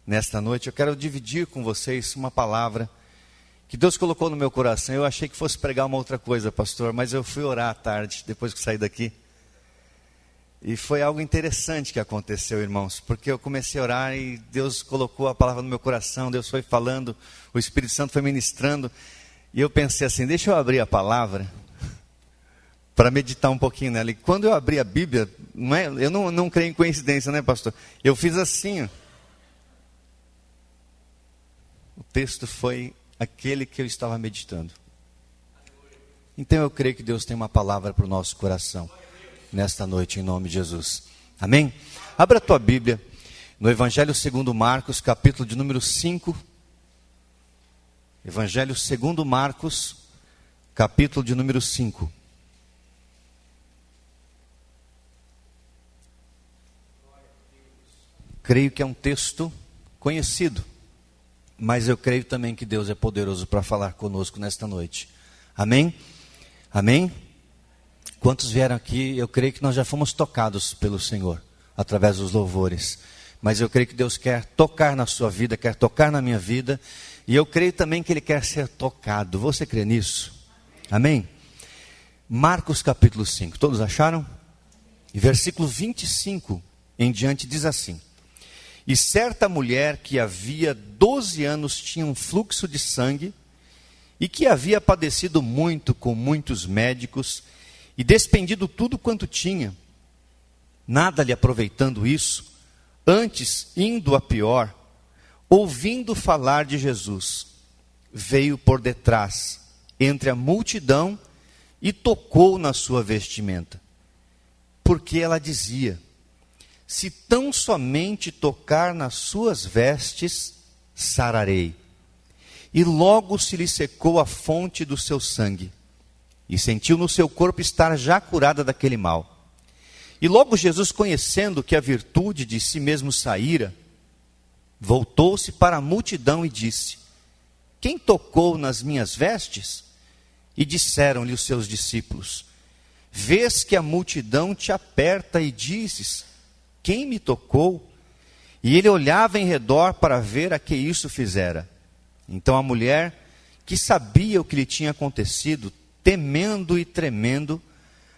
Nesta noite eu quero dividir com vocês uma palavra que Deus colocou no meu coração. Eu achei que fosse pregar uma outra coisa, pastor, mas eu fui orar à tarde, depois que saí daqui. E foi algo interessante que aconteceu, irmãos, porque eu comecei a orar e Deus colocou a palavra no meu coração, Deus foi falando, o Espírito Santo foi ministrando. E eu pensei assim, deixa eu abrir a palavra para meditar um pouquinho nela. E quando eu abri a Bíblia, eu não creio em coincidência, né, pastor? Eu fiz assim, ó. O texto foi aquele que eu estava meditando. Então eu creio que Deus tem uma palavra para o nosso coração nesta noite, em nome de Jesus. Amém? Abra a tua Bíblia no Evangelho segundo Marcos, capítulo de número 5. Evangelho segundo Marcos, capítulo de número 5. Creio que é um texto conhecido, mas eu creio também que Deus é poderoso para falar conosco nesta noite. Amém? Amém? Quantos vieram aqui, eu creio que nós já fomos tocados pelo Senhor, através dos louvores. Mas eu creio que Deus quer tocar na sua vida, quer tocar na minha vida. E eu creio também que Ele quer ser tocado. Você crê nisso? Amém? Marcos capítulo 5, todos acharam? E versículo 25 em diante diz assim: E certa mulher que havia 12 anos tinha um fluxo de sangue, e que havia padecido muito com muitos médicos, e despendido tudo quanto tinha, nada lhe aproveitando isso, antes indo a pior, ouvindo falar de Jesus, veio por detrás, entre a multidão, e tocou na sua vestimenta. Porque ela dizia: se tão somente tocar nas suas vestes, sararei. E logo se lhe secou a fonte do seu sangue, e sentiu no seu corpo estar já curada daquele mal. E logo Jesus, conhecendo que a virtude de si mesmo saíra, voltou-se para a multidão e disse: quem tocou nas minhas vestes? E disseram-lhe os seus discípulos: vês que a multidão te aperta e dizes: quem me tocou? E ele olhava em redor para ver a que isso fizera. Então a mulher, que sabia o que lhe tinha acontecido, temendo e tremendo,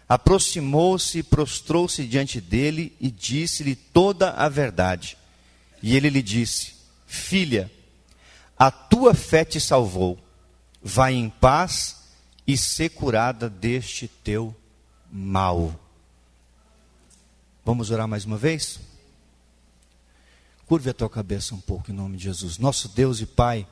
aproximou-se e prostrou-se diante dele e disse-lhe toda a verdade. E ele lhe disse: filha, a tua fé te salvou. Vai em paz e ser curada deste teu mal. Vamos orar mais uma vez? Curve a tua cabeça um pouco em nome de Jesus. Nosso Deus e Pai,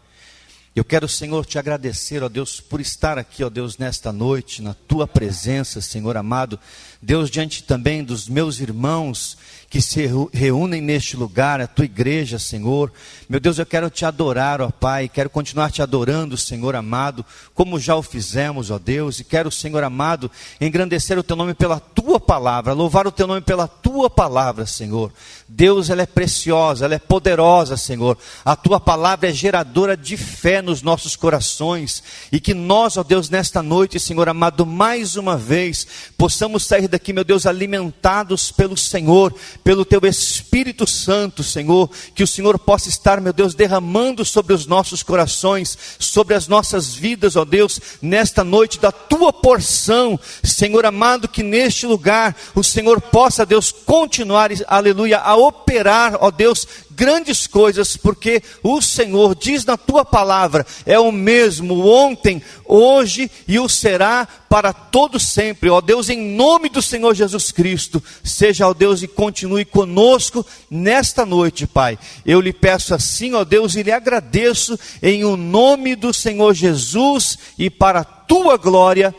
eu quero, Senhor, te agradecer, ó Deus, por estar aqui, ó Deus, nesta noite, na tua presença, Senhor amado. Deus, diante também dos meus irmãos que se reúnem neste lugar, a tua igreja, Senhor. Meu Deus, eu quero te adorar, ó Pai, quero continuar te adorando, Senhor amado, como já o fizemos, ó Deus, e quero, Senhor amado, engrandecer o teu nome pela tua palavra, louvar o teu nome pela tua palavra, Senhor. Deus, ela é preciosa, ela é poderosa, Senhor. A tua palavra é geradora de fé nos nossos corações, e que nós, ó Deus, nesta noite, Senhor amado, mais uma vez, possamos sair daqui, meu Deus, alimentados pelo Senhor, pelo teu Espírito Santo, Senhor, que o Senhor possa estar, meu Deus, derramando sobre os nossos corações, sobre as nossas vidas, ó Deus, nesta noite da tua porção, Senhor amado, que neste lugar o Senhor possa, Deus, continuar, aleluia, a operar, ó Deus, grandes coisas, porque o Senhor diz na tua palavra, é o mesmo ontem, hoje e o será para todo sempre, ó Deus, em nome do Senhor Jesus Cristo, seja, ó Deus, e continue conosco nesta noite, Pai. Eu lhe peço assim, ó Deus, e lhe agradeço em o nome do Senhor Jesus e para a tua glória.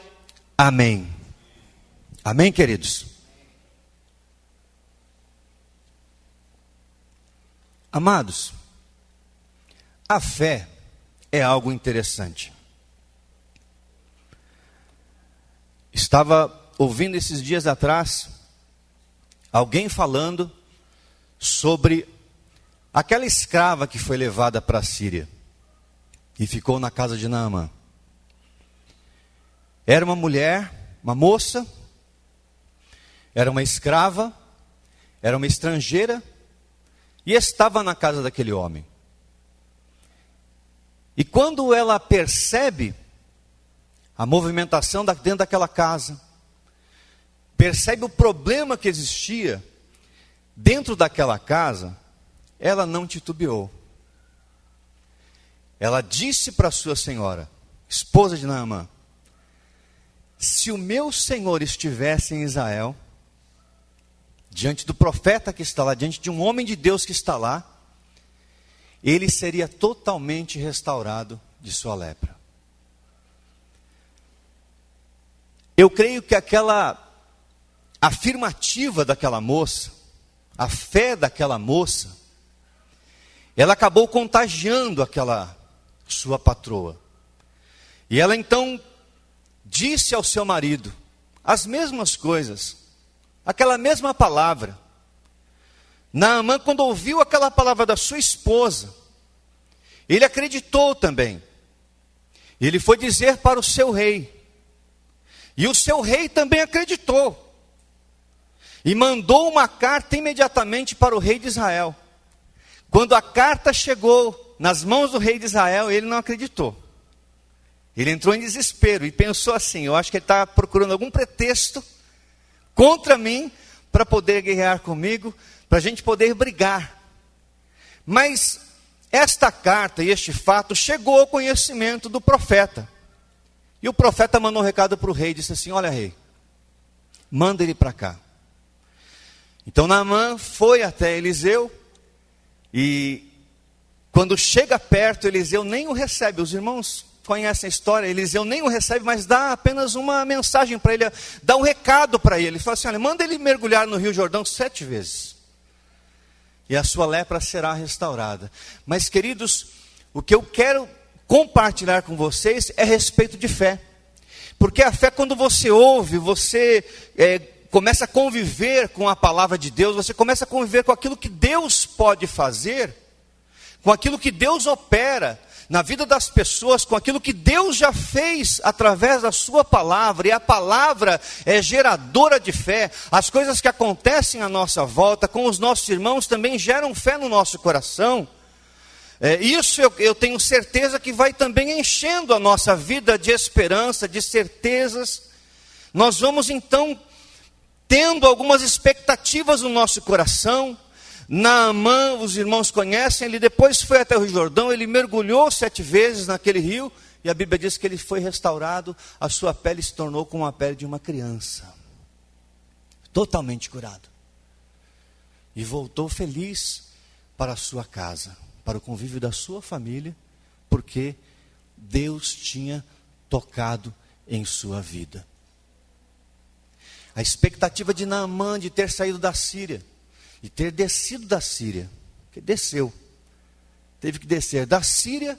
Amém. Amém, queridos? Amados, a fé é algo interessante. Estava ouvindo esses dias atrás alguém falando sobre aquela escrava que foi levada para a Síria. e ficou na casa de Naamã. Era uma mulher, uma moça, era uma escrava, era uma estrangeira, e estava na casa daquele homem. E quando ela percebe a movimentação dentro daquela casa, percebe o problema que existia dentro daquela casa, ela não titubeou. Ela disse para sua senhora, esposa de Naamã: se o meu senhor estivesse em Israel, diante do profeta que está lá, diante de um homem de Deus que está lá, ele seria totalmente restaurado de sua lepra. Eu creio que aquela afirmativa daquela moça, a fé daquela moça, ela acabou contagiando aquela sua patroa. E ela então disse ao seu marido as mesmas coisas, aquela mesma palavra. Naamã, quando ouviu aquela palavra da sua esposa, ele acreditou também. Ele foi dizer para o seu rei. E o seu rei também acreditou. E mandou uma carta imediatamente para o rei de Israel. Quando a carta chegou nas mãos do rei de Israel, ele não acreditou. Ele entrou em desespero e pensou assim: eu acho que ele está procurando algum pretexto contra mim para poder guerrear comigo, para a gente poder brigar. Mas esta carta e este fato chegou ao conhecimento do profeta. E o profeta mandou um recado para o rei e disse assim: olha, rei, manda ele para cá. Então Naamã foi até Eliseu, e quando chega perto, Eliseu nem o recebe. Os irmãos conhecem a história. Eliseu nem o recebe, mas dá apenas uma mensagem para ele, dá um recado para ele. Ele fala assim: olha, manda ele mergulhar no Rio Jordão 7 vezes, e a sua lepra será restaurada. Mas, queridos, o que eu quero compartilhar com vocês é a respeito de fé. Porque a fé, quando você ouve, você começa a conviver com a palavra de Deus, você começa a conviver com aquilo que Deus pode fazer, com aquilo que Deus opera na vida das pessoas, com aquilo que Deus já fez através da sua palavra. E a palavra é geradora de fé. As coisas que acontecem à nossa volta, com os nossos irmãos, também geram fé no nosso coração. Isso eu tenho certeza que vai também enchendo a nossa vida de esperança, de certezas. Nós vamos então tendo algumas expectativas no nosso coração. Naamã, os irmãos conhecem, ele depois foi até o Rio Jordão, ele mergulhou 7 vezes naquele rio, e a Bíblia diz que ele foi restaurado, a sua pele se tornou como a pele de uma criança, totalmente curado, e voltou feliz para a sua casa, para o convívio da sua família, porque Deus tinha tocado em sua vida. A expectativa de Naamã de ter saído da Síria, e ter descido da Síria, que desceu, teve que descer da Síria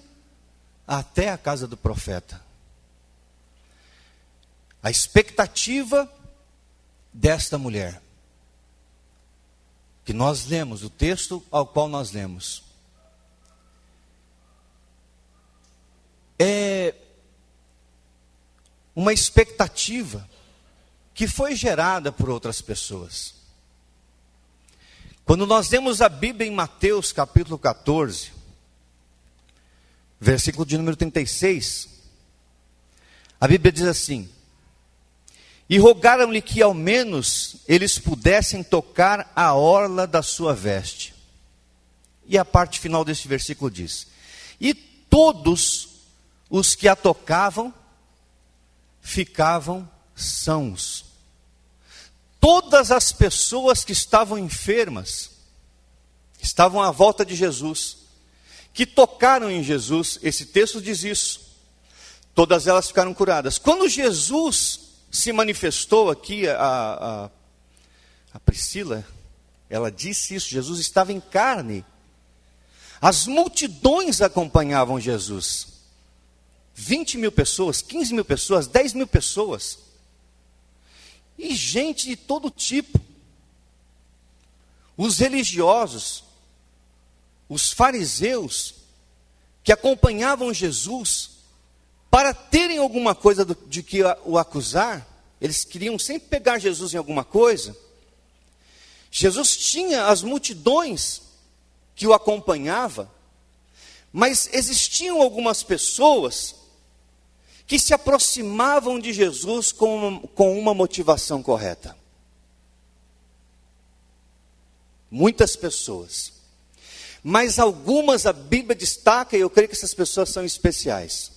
até a casa do profeta. A expectativa desta mulher, que nós lemos, o texto ao qual nós lemos, é uma expectativa que foi gerada por outras pessoas. Quando nós lemos a Bíblia em Mateus capítulo 14, versículo de número 36, a Bíblia diz assim: e rogaram-lhe que ao menos eles pudessem tocar a orla da sua veste. E a parte final deste versículo diz: e todos os que a tocavam ficavam sãos. Todas as pessoas que estavam enfermas, estavam à volta de Jesus, que tocaram em Jesus, esse texto diz isso, todas elas ficaram curadas. Quando Jesus se manifestou aqui, a Priscila, ela disse isso, Jesus estava em carne, as multidões acompanhavam Jesus, 20 mil pessoas, 15 mil pessoas, 10 mil pessoas, e gente de todo tipo. Os religiosos, os fariseus, que acompanhavam Jesus, para terem alguma coisa de que o acusar, eles queriam sempre pegar Jesus em alguma coisa. Jesus tinha as multidões que o acompanhava, mas existiam algumas pessoas que se aproximavam de Jesus com uma motivação correta. Muitas pessoas. Mas algumas a Bíblia destaca, e eu creio que essas pessoas são especiais.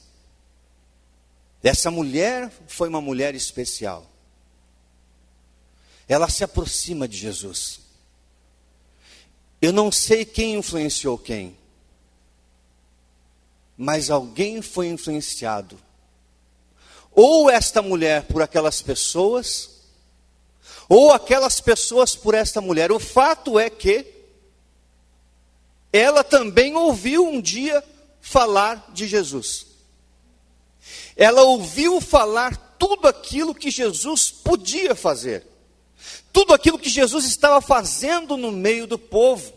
Essa mulher foi uma mulher especial. Ela se aproxima de Jesus. Eu não sei quem influenciou quem, mas alguém foi influenciado. Ou esta mulher por aquelas pessoas, ou aquelas pessoas por esta mulher. O fato é que ela também ouviu um dia falar de Jesus. Ela ouviu falar tudo aquilo que Jesus podia fazer. Tudo aquilo que Jesus estava fazendo no meio do povo.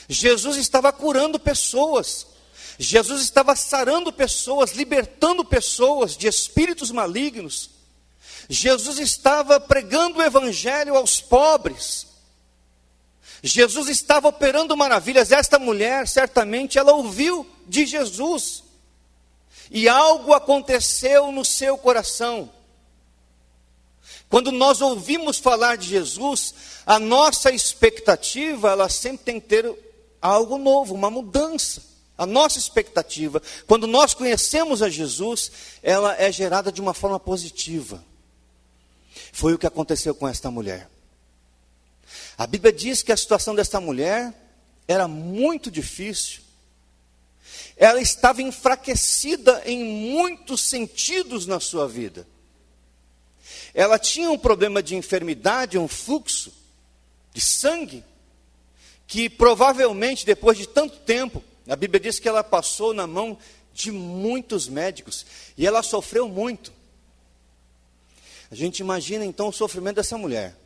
Jesus estava curando pessoas. Jesus estava sarando pessoas, libertando pessoas de espíritos malignos. Jesus estava pregando o evangelho aos pobres. Jesus estava operando maravilhas. Esta mulher, certamente, ela ouviu de Jesus. E algo aconteceu no seu coração. Quando nós ouvimos falar de Jesus, a nossa expectativa, ela sempre tem que ter algo novo, uma mudança. A nossa expectativa, quando nós conhecemos a Jesus, ela é gerada de uma forma positiva. Foi o que aconteceu com esta mulher. A Bíblia diz que a situação desta mulher era muito difícil. Ela estava enfraquecida em muitos sentidos na sua vida. Ela tinha um problema de enfermidade, um fluxo de sangue, que provavelmente depois de tanto tempo, a Bíblia diz que ela passou na mão de muitos médicos, e ela sofreu muito. A gente imagina então o sofrimento dessa mulher.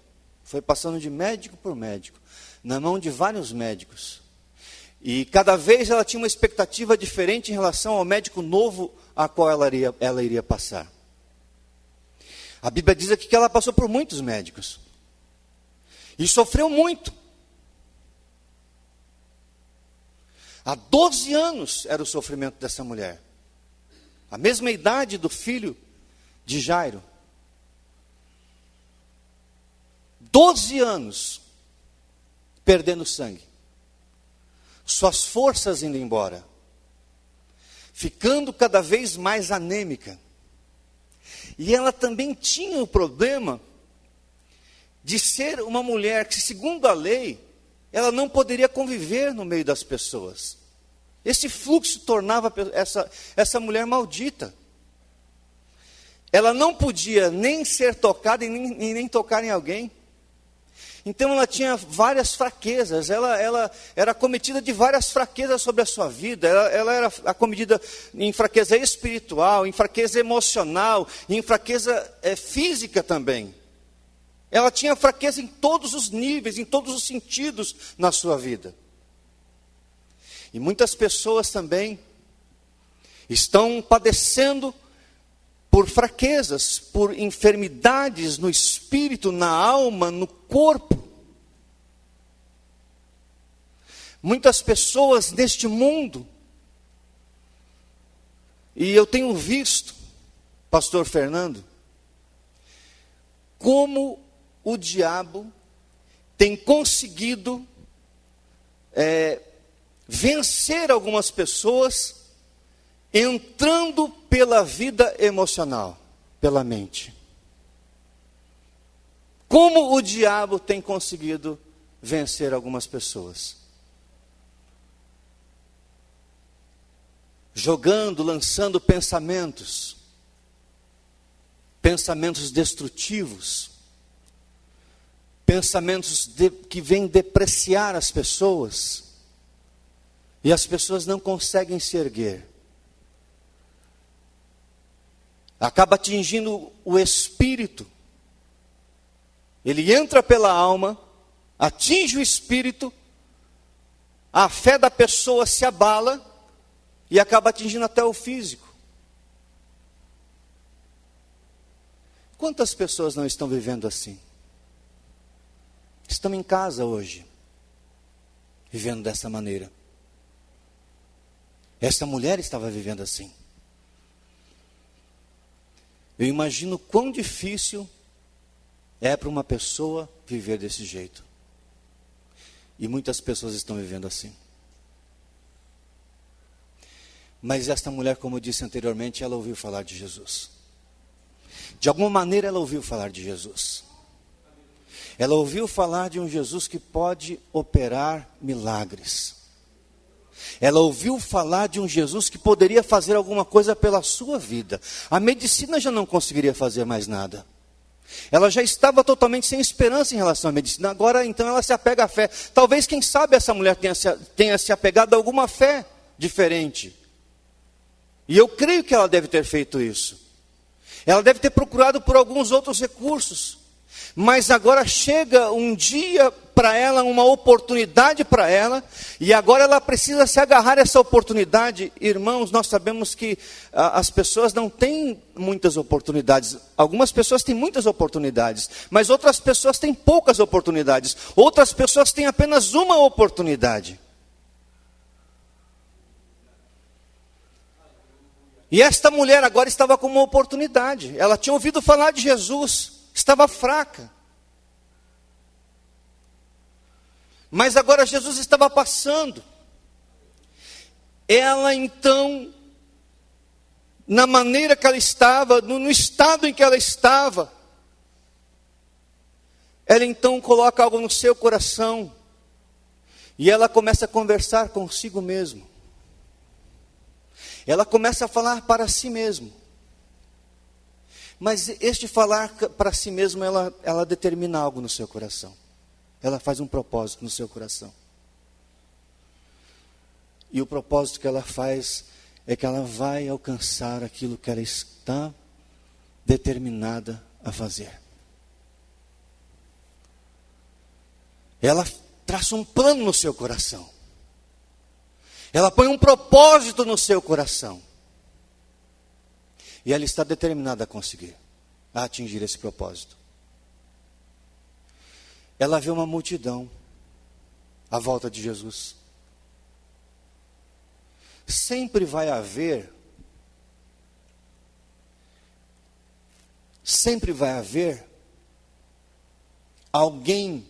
Foi passando de médico por médico, na mão de vários médicos. E cada vez ela tinha uma expectativa diferente em relação ao médico novo a qual ela iria passar. A Bíblia diz aqui que ela passou por muitos médicos. E sofreu muito. Há 12 anos era o sofrimento dessa mulher. A mesma idade do filho de Jairo. 12 anos perdendo sangue. Suas forças indo embora. Ficando cada vez mais anêmica. E ela também tinha o problema de ser uma mulher que, segundo a lei, ela não poderia conviver no meio das pessoas. Esse fluxo tornava essa mulher maldita. Ela não podia nem ser tocada e nem tocar em alguém. Então ela tinha várias fraquezas, ela era acometida de várias fraquezas sobre a sua vida. Ela era acometida em fraqueza espiritual, em fraqueza emocional, em fraqueza física também. Ela tinha fraqueza em todos os níveis, em todos os sentidos na sua vida. E muitas pessoas também estão padecendo por fraquezas, por enfermidades no espírito, na alma, no corpo. Muitas pessoas neste mundo, e eu tenho visto, pastor Fernando, como o diabo tem conseguido vencer algumas pessoas, entrando pela vida emocional, pela mente. Como o diabo tem conseguido vencer algumas pessoas? Jogando, lançando pensamentos destrutivos, pensamentos que vêm depreciar as pessoas, e as pessoas não conseguem se erguer. Acaba atingindo o espírito. Ele entra pela alma, atinge o espírito, a fé da pessoa se abala, e acaba atingindo até o físico. Quantas pessoas não estão vivendo assim? Estão em casa hoje, vivendo dessa maneira. Essa mulher estava vivendo assim. Eu imagino quão difícil é para uma pessoa viver desse jeito. E muitas pessoas estão vivendo assim. Mas esta mulher, como eu disse anteriormente, ela ouviu falar de Jesus. De alguma maneira ela ouviu falar de Jesus. Ela ouviu falar de um Jesus que pode operar milagres. Ela ouviu falar de um Jesus que poderia fazer alguma coisa pela sua vida. A medicina já não conseguiria fazer mais nada. Ela já estava totalmente sem esperança em relação à medicina. Agora, então, ela se apega à fé. Talvez, quem sabe, essa mulher tenha se apegado a alguma fé diferente. E eu creio que ela deve ter feito isso. Ela deve ter procurado por alguns outros recursos. Mas agora chega um dia para ela, uma oportunidade para ela, e agora ela precisa se agarrar a essa oportunidade. Irmãos, nós sabemos que as pessoas não têm muitas oportunidades. Algumas pessoas têm muitas oportunidades, mas outras pessoas têm poucas oportunidades. Outras pessoas têm apenas uma oportunidade. E esta mulher agora estava com uma oportunidade. Ela tinha ouvido falar de Jesus, estava fraca. Mas agora Jesus estava passando. Ela então, na maneira que ela estava, no estado em que ela estava, ela então coloca algo no seu coração. E ela começa a conversar consigo mesma. Ela começa a falar para si mesma. Mas este falar para si mesma, ela determina algo no seu coração. Ela faz um propósito no seu coração. E o propósito que ela faz é que ela vai alcançar aquilo que ela está determinada a fazer. Ela traça um plano no seu coração. Ela põe um propósito no seu coração. E ela está determinada a conseguir, a atingir esse propósito. Ela vê uma multidão à volta de Jesus. Sempre vai haver alguém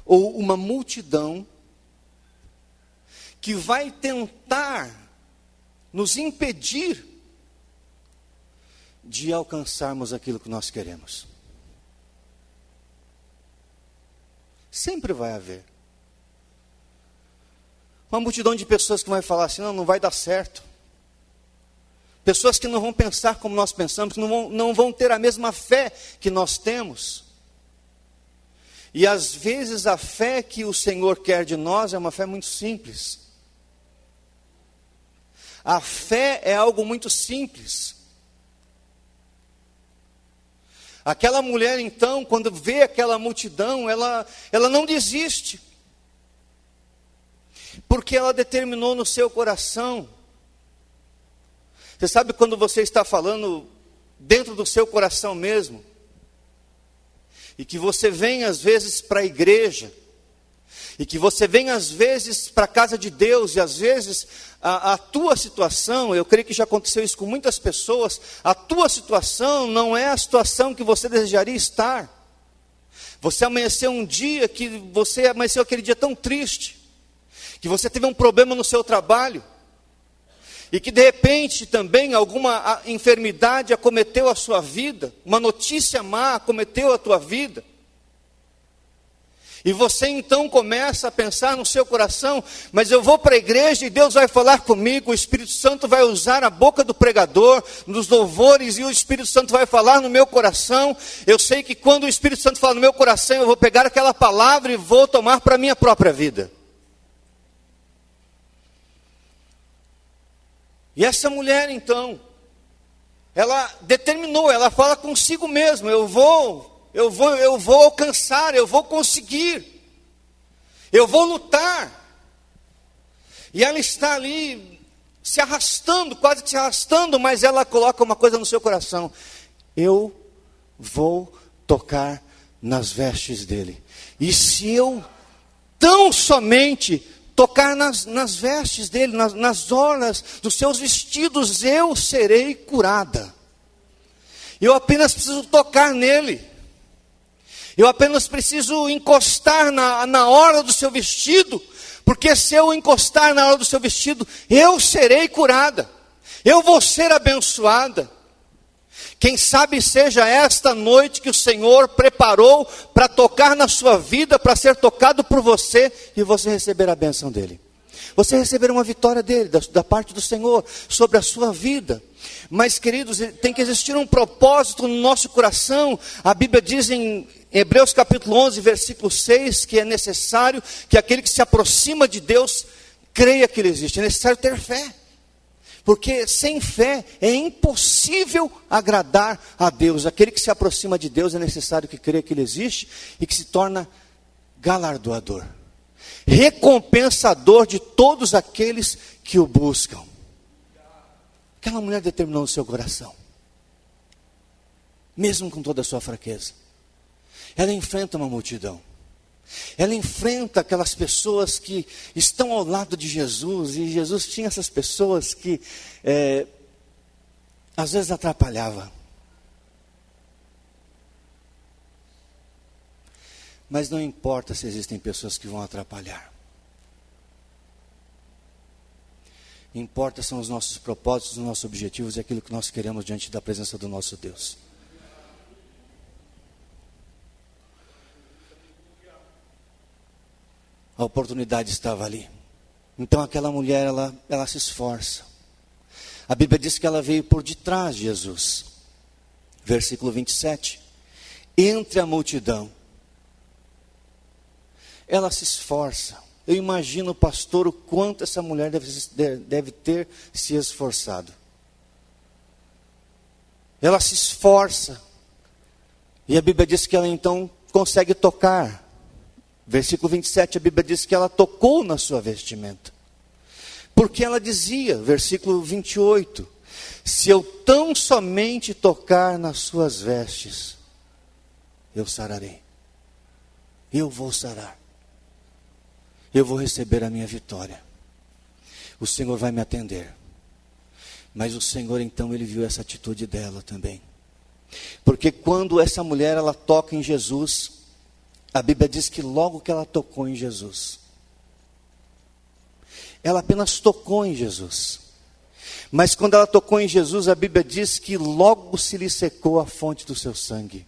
ou uma multidão que vai tentar nos impedir de alcançarmos aquilo que nós queremos. Sempre vai haver uma multidão de pessoas que vai falar assim: não vai dar certo. Pessoas que não vão pensar como nós pensamos, que não vão ter a mesma fé que nós temos. E às vezes a fé que o Senhor quer de nós é uma fé muito simples. A fé é algo muito simples. Aquela mulher, então, quando vê aquela multidão, ela não desiste. Porque ela determinou no seu coração. Você sabe quando você está falando dentro do seu coração mesmo, e que você vem às vezes para a igreja, e que você vem às vezes para a casa de Deus, e às vezes a tua situação, eu creio que já aconteceu isso com muitas pessoas, a tua situação não é a situação que você desejaria estar. Você amanheceu um dia que você amanheceu aquele dia tão triste, que você teve um problema no seu trabalho, e que de repente também alguma enfermidade acometeu a sua vida, uma notícia má acometeu a tua vida. E você então começa a pensar no seu coração: mas eu vou para a igreja e Deus vai falar comigo, o Espírito Santo vai usar a boca do pregador, nos louvores, e o Espírito Santo vai falar no meu coração. Eu sei que quando o Espírito Santo fala no meu coração, eu vou pegar aquela palavra e vou tomar para a minha própria vida. E essa mulher então, ela determinou, ela fala consigo mesma: eu vou alcançar, eu vou conseguir, eu vou lutar. E ela está ali se arrastando, quase que se arrastando, mas ela coloca uma coisa no seu coração: eu vou tocar nas vestes dele. E se eu tão somente tocar nas vestes dele, nas orlas dos seus vestidos, eu serei curada. Eu apenas preciso tocar nele. Eu apenas preciso encostar na orla do seu vestido, porque se eu encostar na orla do seu vestido, eu serei curada. Eu vou ser abençoada. Quem sabe seja esta noite que o Senhor preparou para tocar na sua vida, para ser tocado por você, e você receber a bênção dele. Você receber uma vitória dele, da parte do Senhor, sobre a sua vida. Mas, queridos, tem que existir um propósito no nosso coração. A Bíblia diz em Hebreus capítulo 11, versículo 6, que é necessário que aquele que se aproxima de Deus creia que ele existe. É necessário ter fé. Porque sem fé é impossível agradar a Deus. Aquele que se aproxima de Deus é necessário que creia que ele existe e que se torna galardoador, recompensador de todos aqueles que o buscam. Aquela mulher determinou no seu coração, mesmo com toda a sua fraqueza. Ela enfrenta uma multidão. Ela enfrenta aquelas pessoas que estão ao lado de Jesus. E Jesus tinha essas pessoas que às vezes atrapalhava. Mas não importa se existem pessoas que vão atrapalhar. Importa são os nossos propósitos, os nossos objetivos e aquilo que nós queremos diante da presença do nosso Deus. A oportunidade estava ali. Então aquela mulher, ela se esforça. A Bíblia diz que ela veio por detrás de Jesus. Versículo 27. Entre a multidão. Ela se esforça. Eu imagino, pastor, o quanto essa mulher deve ter se esforçado. Ela se esforça. E a Bíblia diz que ela então consegue tocar. Versículo 27, a Bíblia diz que ela tocou na sua vestimenta. Porque ela dizia, versículo 28, se eu tão somente tocar nas suas vestes, eu sararei. Eu vou sarar. Eu vou receber a minha vitória. O Senhor vai me atender. Mas o Senhor então, ele viu essa atitude dela também. Porque quando essa mulher, ela toca em Jesus, a Bíblia diz que logo que ela tocou em Jesus, ela apenas tocou em Jesus. Mas quando ela tocou em Jesus, a Bíblia diz que logo se lhe secou a fonte do seu sangue.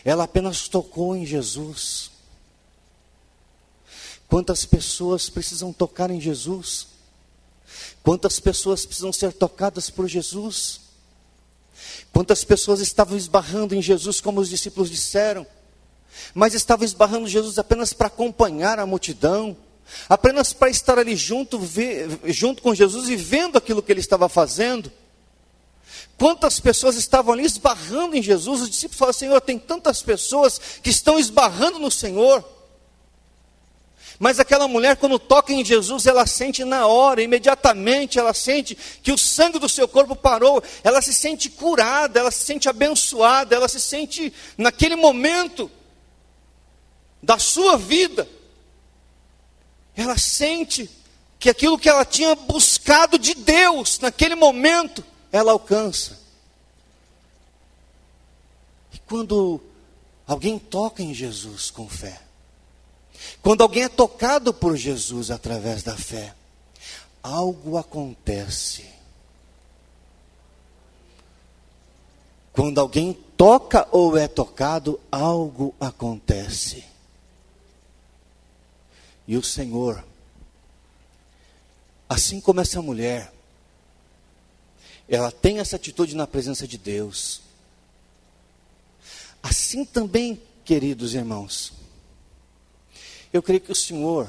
Ela apenas tocou em Jesus. Quantas pessoas precisam tocar em Jesus? Quantas pessoas precisam ser tocadas por Jesus? Quantas pessoas estavam esbarrando em Jesus, como os discípulos disseram, mas estavam esbarrando em Jesus apenas para acompanhar a multidão, apenas para estar ali junto com Jesus e vendo aquilo que ele estava fazendo. Quantas pessoas estavam ali esbarrando em Jesus? Os discípulos falaram: Senhor, tem tantas pessoas que estão esbarrando no Senhor. Mas aquela mulher, quando toca em Jesus, ela sente na hora, imediatamente, ela sente que o sangue do seu corpo parou, ela se sente curada, ela se sente abençoada, ela se sente, naquele momento da sua vida, ela sente que aquilo que ela tinha buscado de Deus, naquele momento, ela alcança. E quando alguém toca em Jesus com fé, quando alguém é tocado por Jesus através da fé, algo acontece. Quando alguém toca ou é tocado, algo acontece. E o Senhor, assim como essa mulher, ela tem essa atitude na presença de Deus. Assim também, queridos irmãos, eu creio que o Senhor,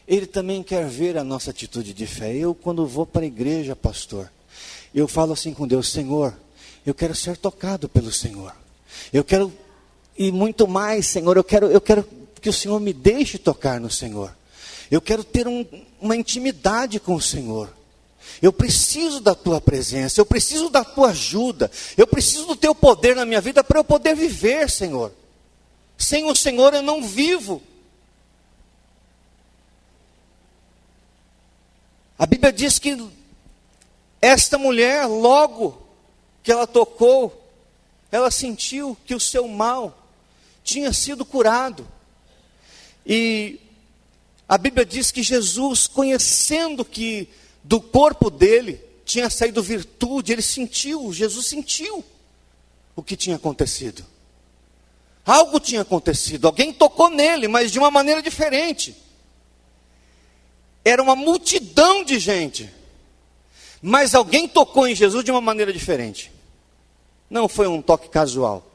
Ele também quer ver a nossa atitude de fé. Eu, quando vou para a igreja, pastor, eu falo assim com Deus: Senhor, eu quero ser tocado pelo Senhor. Eu quero, e muito mais, Senhor, eu quero que o Senhor me deixe tocar no Senhor. Eu quero ter uma intimidade com o Senhor. Eu preciso da tua presença, eu preciso da tua ajuda, eu preciso do teu poder na minha vida para eu poder viver, Senhor. Sem o Senhor eu não vivo. A Bíblia diz que esta mulher, logo que ela tocou, ela sentiu que o seu mal tinha sido curado. E a Bíblia diz que Jesus, conhecendo que do corpo dele tinha saído virtude, Jesus sentiu o que tinha acontecido. Algo tinha acontecido, alguém tocou nele, mas de uma maneira diferente. Era uma multidão de gente, mas alguém tocou em Jesus de uma maneira diferente. Não foi um toque casual,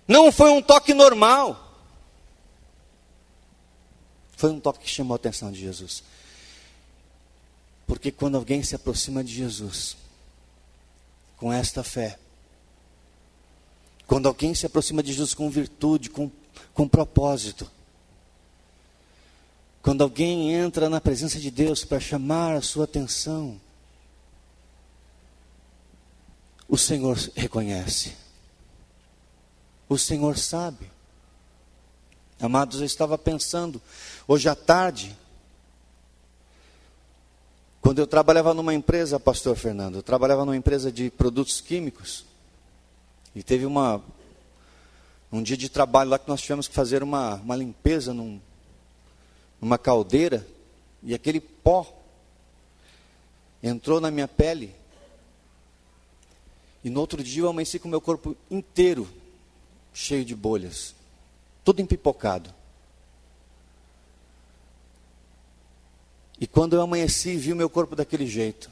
não foi um toque normal, foi um toque que chamou a atenção de Jesus. Porque quando alguém se aproxima de Jesus com esta fé, quando alguém se aproxima de Jesus com virtude, com propósito, quando alguém entra na presença de Deus para chamar a sua atenção, o Senhor reconhece, o Senhor sabe. Amados, eu estava pensando hoje à tarde, quando eu trabalhava numa empresa, pastor Fernando, eu trabalhava numa empresa de produtos químicos, e teve um dia de trabalho lá que nós tivemos que fazer uma limpeza numa caldeira, e aquele pó entrou na minha pele, e no outro dia eu amanheci com o meu corpo inteiro cheio de bolhas, tudo empipocado. E quando eu amanheci e vi o meu corpo daquele jeito,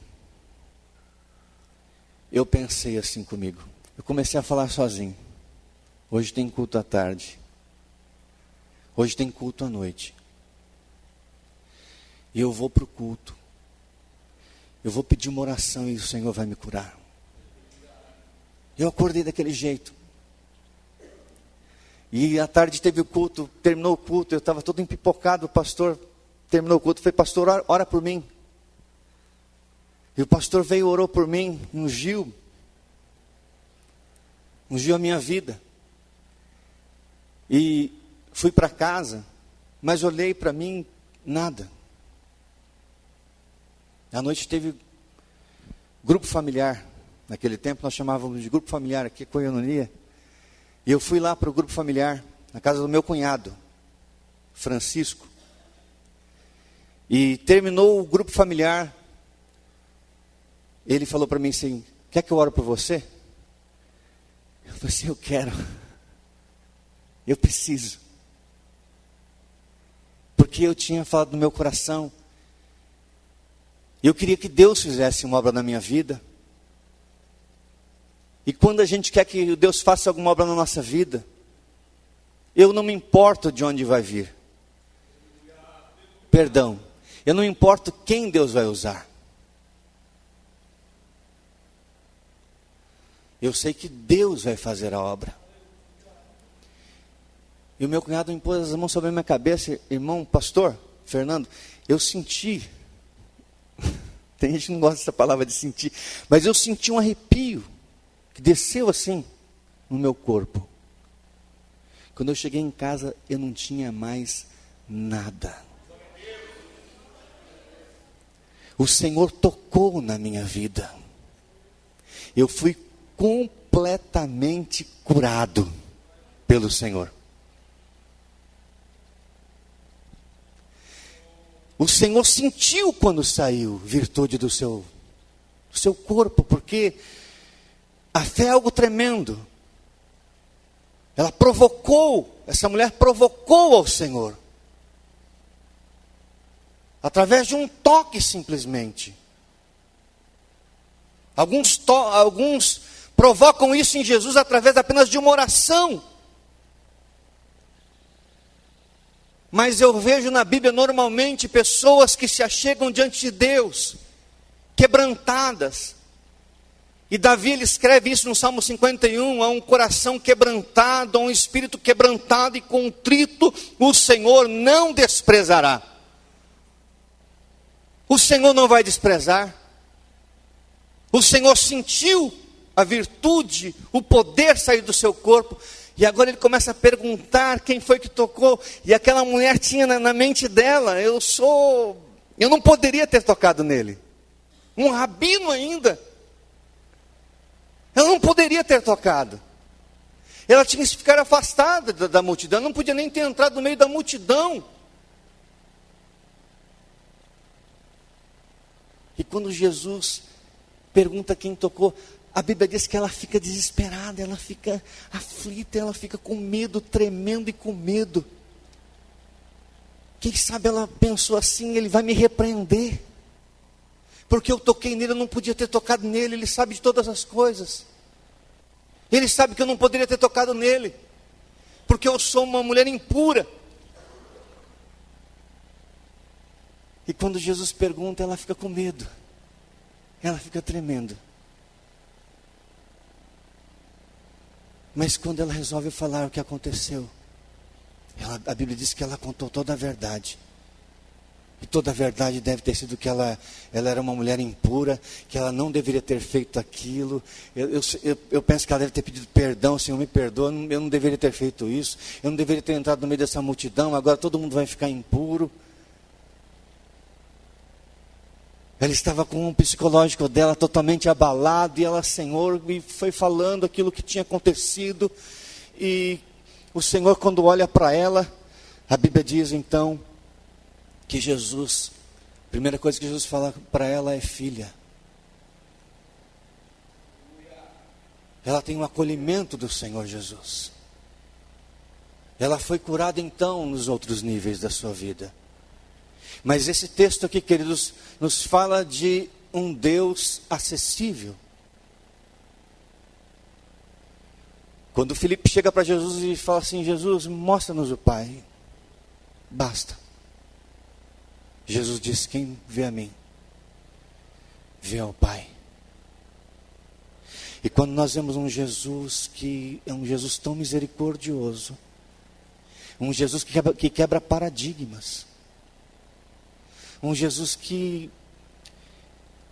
eu pensei assim comigo. Eu comecei a falar sozinho. Hoje tem culto à tarde. Hoje tem culto à noite. E eu vou para o culto. Eu vou pedir uma oração e o Senhor vai me curar. Eu acordei daquele jeito. E à tarde teve o culto, terminou o culto, eu estava todo empipocado, o pastor terminou o culto, falei, pastor, ora por mim. E o pastor veio, orou por mim, ungiu a minha vida. E fui para casa, mas olhei para mim, nada. À noite teve grupo familiar, naquele tempo nós chamávamos de grupo familiar aqui, Coiononia. E eu fui lá para o grupo familiar, na casa do meu cunhado, Francisco. E terminou o grupo familiar, ele falou para mim assim, quer que eu ore por você? Eu falei assim, eu quero. Eu preciso. Porque eu tinha falado no meu coração. Eu queria que Deus fizesse uma obra na minha vida. E quando a gente quer que Deus faça alguma obra na nossa vida, eu não me importo de onde vai vir. Perdão. Eu não importo quem Deus vai usar. Eu sei que Deus vai fazer a obra. E o meu cunhado me pôs as mãos sobre a minha cabeça, irmão, pastor Fernando, eu senti, tem gente que não gosta dessa palavra de sentir, mas eu senti um arrepio, que desceu assim, no meu corpo. Quando eu cheguei em casa, eu não tinha mais nada. O Senhor tocou na minha vida. Eu fui completamente curado pelo Senhor. O Senhor sentiu quando saiu virtude do seu corpo, porque a fé é algo tremendo. Essa mulher provocou ao Senhor. Através de um toque simplesmente. Alguns provocam isso em Jesus através apenas de uma oração. Mas eu vejo na Bíblia normalmente pessoas que se achegam diante de Deus, quebrantadas. E Davi ele escreve isso no Salmo 51, a um coração quebrantado, a um espírito quebrantado e contrito, o Senhor não desprezará. O Senhor não vai desprezar. O Senhor sentiu a virtude, o poder sair do seu corpo. E agora ele começa a perguntar quem foi que tocou. E aquela mulher tinha na mente dela: eu não poderia ter tocado nele. Um rabino ainda. Ela não poderia ter tocado. Ela tinha que ficar afastada da multidão. Não podia nem ter entrado no meio da multidão. E quando Jesus pergunta quem tocou, a Bíblia diz que ela fica desesperada, ela fica aflita, ela fica com medo, tremendo e com medo. Quem sabe ela pensou assim: ele vai me repreender, porque eu toquei nele, eu não podia ter tocado nele, ele sabe de todas as coisas. Ele sabe que eu não poderia ter tocado nele, porque eu sou uma mulher impura. E quando Jesus pergunta, ela fica com medo, ela fica tremendo. Mas quando ela resolve falar o que aconteceu, a Bíblia diz que ela contou toda a verdade. E toda a verdade deve ter sido que ela era uma mulher impura, que ela não deveria ter feito aquilo. Eu penso que ela deve ter pedido perdão: Senhor, me perdoa, eu não deveria ter feito isso, eu não deveria ter entrado no meio dessa multidão, agora todo mundo vai ficar impuro. Ela estava com o psicológico dela totalmente abalado, e ela, Senhor, e foi falando aquilo que tinha acontecido. E o Senhor, quando olha para ela, a Bíblia diz então que Jesus, a primeira coisa que Jesus fala para ela é: filha. Ela tem um acolhimento do Senhor Jesus. Ela foi curada então nos outros níveis da sua vida. Mas esse texto aqui, queridos, nos fala de um Deus acessível. Quando Filipe chega para Jesus e fala assim: Jesus, mostra-nos o Pai, basta. Jesus disse: quem vê a mim, vê ao Pai. E quando nós vemos um Jesus que é um Jesus tão misericordioso, um Jesus que quebra paradigmas, um Jesus que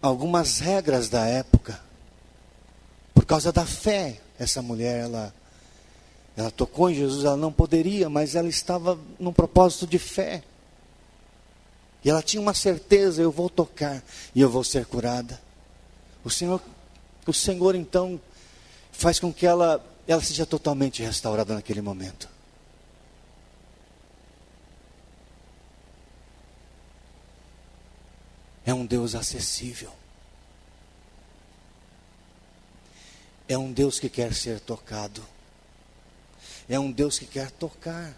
algumas regras da época, por causa da fé, essa mulher, ela tocou em Jesus, ela não poderia, mas ela estava num propósito de fé. E ela tinha uma certeza: eu vou tocar e eu vou ser curada. O Senhor então faz com que ela seja totalmente restaurada naquele momento. É um Deus acessível. É um Deus que quer ser tocado. É um Deus que quer tocar.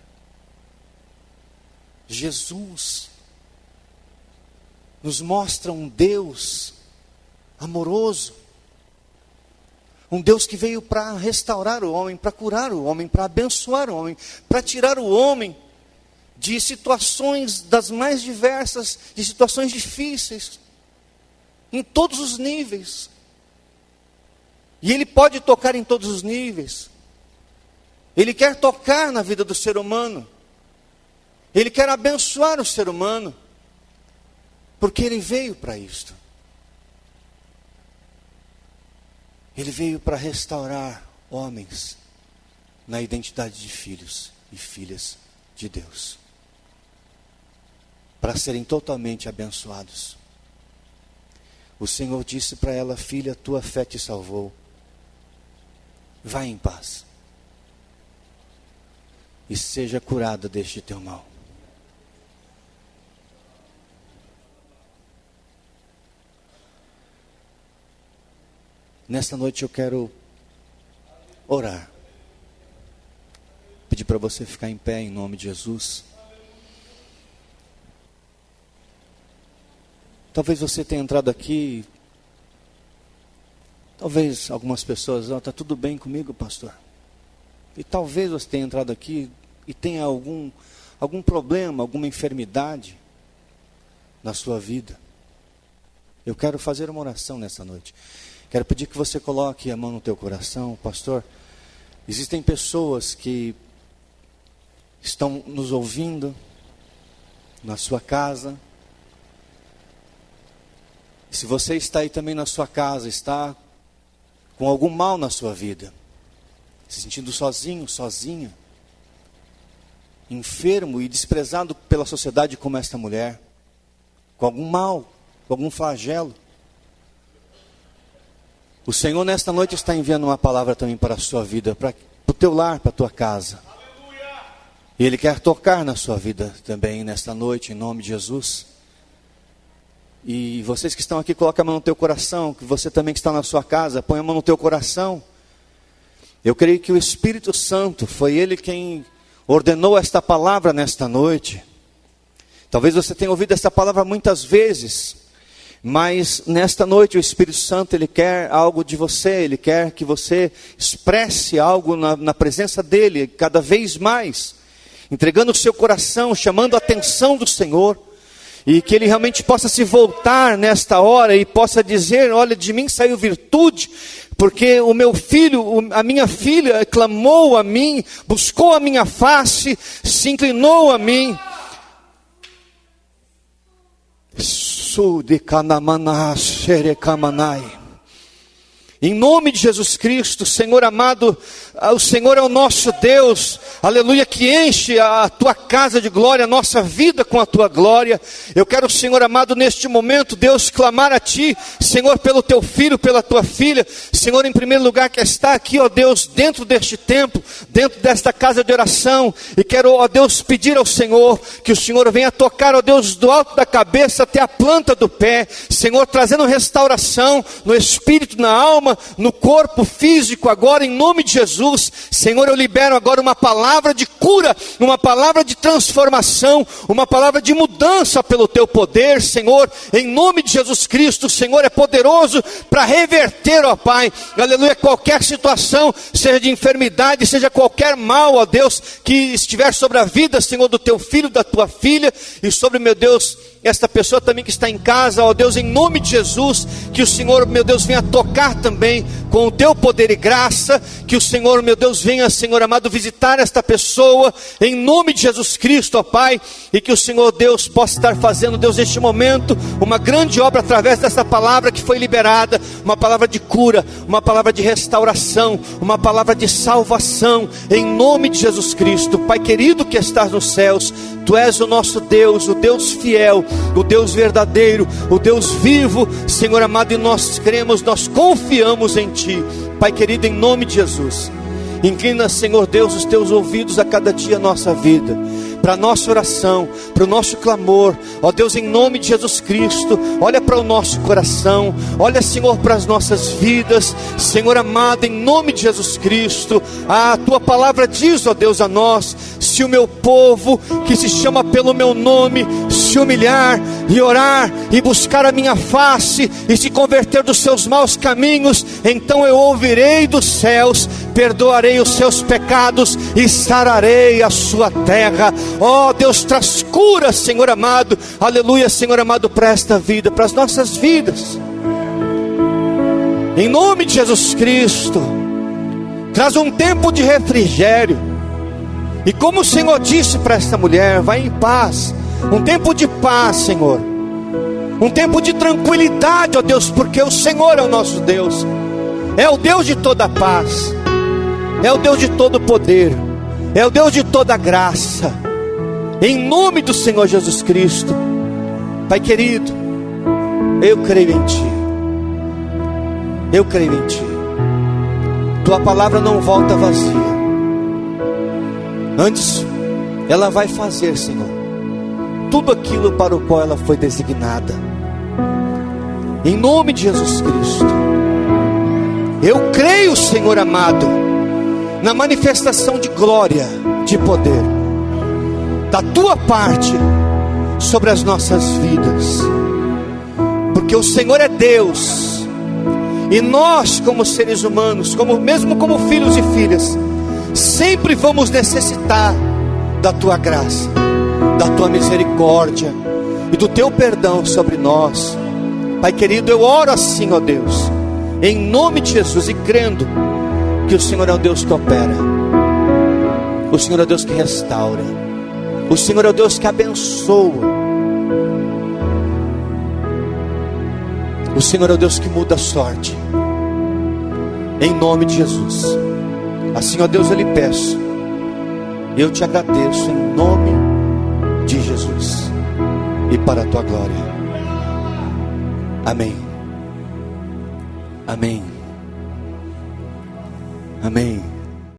Jesus nos mostra um Deus amoroso. Um Deus que veio para restaurar o homem, para curar o homem, para abençoar o homem, para tirar o homem de situações das mais diversas, de situações difíceis, em todos os níveis. E Ele pode tocar em todos os níveis. Ele quer tocar na vida do ser humano. Ele quer abençoar o ser humano, porque Ele veio para isto. Ele veio para restaurar homens na identidade de filhos e filhas de Deus, para serem totalmente abençoados. O Senhor disse para ela: filha, tua fé te salvou. Vai em paz e seja curada deste teu mal. Nesta noite eu quero orar. Pedir para você ficar em pé em nome de Jesus. Talvez você tenha entrado aqui, talvez algumas pessoas: está tudo bem comigo, pastor. E talvez você tenha entrado aqui e tenha algum problema, alguma enfermidade na sua vida. Eu quero fazer uma oração nessa noite. Quero pedir que você coloque a mão no teu coração. Pastor, existem pessoas que estão nos ouvindo na sua casa, Se você está aí também na sua casa, está com algum mal na sua vida, se sentindo sozinho, sozinha, enfermo e desprezado pela sociedade como esta mulher, com algum mal, com algum flagelo, o Senhor nesta noite está enviando uma palavra também para a sua vida, para o teu lar, para a tua casa. E Ele quer tocar na sua vida também nesta noite, em nome de Jesus. E vocês que estão aqui, coloca a mão no teu coração, que você também que está na sua casa, põe a mão no teu coração. Eu creio que o Espírito Santo, foi Ele quem ordenou esta palavra nesta noite. Talvez você tenha ouvido esta palavra muitas vezes, mas nesta noite o Espírito Santo, Ele quer algo de você, Ele quer que você expresse algo na presença dEle, cada vez mais, entregando o seu coração, chamando a atenção do Senhor, e que Ele realmente possa se voltar nesta hora e possa dizer: olha, de mim saiu virtude, porque o meu filho, a minha filha clamou a mim, buscou a minha face, se inclinou a mim. Em nome de Jesus Cristo, Senhor amado, o Senhor é o nosso Deus, aleluia, que enche a tua casa de glória, a nossa vida com a tua glória. Eu quero, Senhor amado, neste momento, Deus, clamar a ti, Senhor, pelo teu filho, pela tua filha, Senhor, em primeiro lugar, que está aqui, ó Deus, dentro deste templo, dentro desta casa de oração, e quero, ó Deus, pedir ao Senhor, que o Senhor venha tocar, ó Deus, do alto da cabeça até a planta do pé, Senhor, trazendo restauração no espírito, na alma, no corpo físico agora, em nome de Jesus. Senhor, eu libero agora uma palavra de cura, uma palavra de transformação, uma palavra de mudança pelo teu poder, Senhor, em nome de Jesus Cristo. O Senhor é poderoso para reverter, ó Pai, aleluia, qualquer situação, seja de enfermidade, seja qualquer mal, ó Deus, que estiver sobre a vida, Senhor, do teu filho, da tua filha, e sobre, meu Deus, esta pessoa também que está em casa, ó Deus, em nome de Jesus, que o Senhor, meu Deus, venha tocar também com o teu poder e graça, que o Senhor, meu Deus, venha, Senhor amado, visitar esta pessoa, em nome de Jesus Cristo, ó Pai, e que o Senhor, Deus, possa estar fazendo, Deus, neste momento, uma grande obra através dessa palavra que foi liberada, uma palavra de cura, uma palavra de restauração, uma palavra de salvação, em nome de Jesus Cristo. Pai querido que estás nos céus, Tu és o nosso Deus, o Deus fiel, o Deus verdadeiro, o Deus vivo, Senhor amado, e nós cremos, nós confiamos em Ti, Pai querido, em nome de Jesus. Inclina, Senhor Deus, os Teus ouvidos a cada dia a nossa vida, para a nossa oração, para o nosso clamor, ó Deus, em nome de Jesus Cristo. Olha para o nosso coração, olha, Senhor, para as nossas vidas, Senhor amado, em nome de Jesus Cristo. A Tua palavra diz, ó Deus, a nós: se o meu povo, que se chama pelo meu nome, se humilhar e orar e buscar a minha face e se converter dos seus maus caminhos, então eu ouvirei dos céus, perdoarei os seus pecados e sararei a sua terra. Ó Deus, traz cura, Senhor amado, aleluia, Senhor amado, para esta vida, para as nossas vidas, em nome de Jesus Cristo. Traz um tempo de refrigério, e como o Senhor disse para esta mulher: vai em paz, um tempo de paz, Senhor, um tempo de tranquilidade, ó Deus, porque o Senhor é o nosso Deus, é o Deus de toda paz, é o Deus de todo poder, é o Deus de toda graça, em nome do Senhor Jesus Cristo. Pai querido, eu creio em Ti, eu creio em Ti. Tua palavra não volta vazia, antes ela vai fazer, Senhor, tudo aquilo para o qual ela foi designada, em nome de Jesus Cristo. Eu creio, Senhor amado, na manifestação de glória, de poder da Tua parte sobre as nossas vidas, porque o Senhor é Deus, e nós, como seres humanos, mesmo como filhos e filhas, sempre vamos necessitar da Tua graça, da Tua misericórdia e do Teu perdão sobre nós. Pai querido, eu oro assim, ó Deus, em nome de Jesus, e crendo que o Senhor é o Deus que opera, o Senhor é o Deus que restaura, o Senhor é o Deus que abençoa. O Senhor é o Deus que muda a sorte. Em nome de Jesus. Assim, ó Deus, eu lhe peço. Eu te agradeço em nome de Jesus. E para a tua glória. Amém. Amém. Amém.